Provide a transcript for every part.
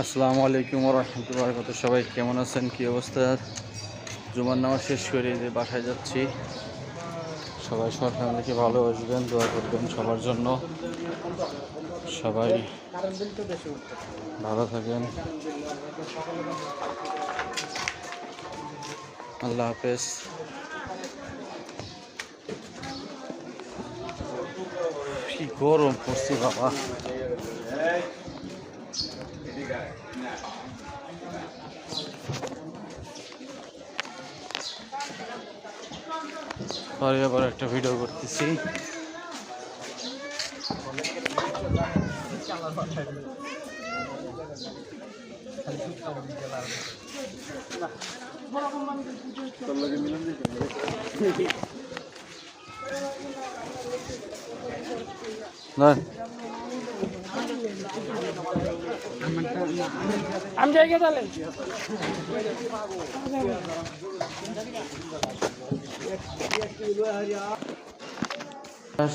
আসসালামু আলাইকুম ওয়া রাহমাতুল্লাহি ওয়া বারাকাতুহু। সবাই কেমন আছেন, কি অবস্থা? জুমার নামাজ শেষ করে যে বাসায় যাচ্ছি। সবাই সবার ফ্যামিলিকে ভালোবাসবেন, দোয়া করবেন সবার জন্য। সবাই ভালো থাকেন। আল্লাহ হাফেজ। কি গরম পড়ছে বাবা। পরে আবার একটা ভিডিও করতেছি। আমি যাই গে তাহলে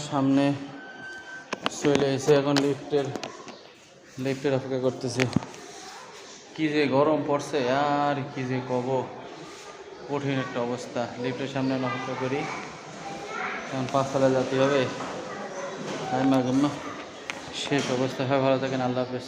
সামনে চলে এসে এখন লিফটের অপেক্ষা করতেছি। কি যে গরম পড়ছে আর কি যে কব, কঠিন একটা অবস্থা। লিফটের সামনে অপেক্ষা করি, এখন 5 তলায় যেতে হবে। শেষ অবস্থা হয়। ভালো থাকেন, আল্লাহ হাফেজ।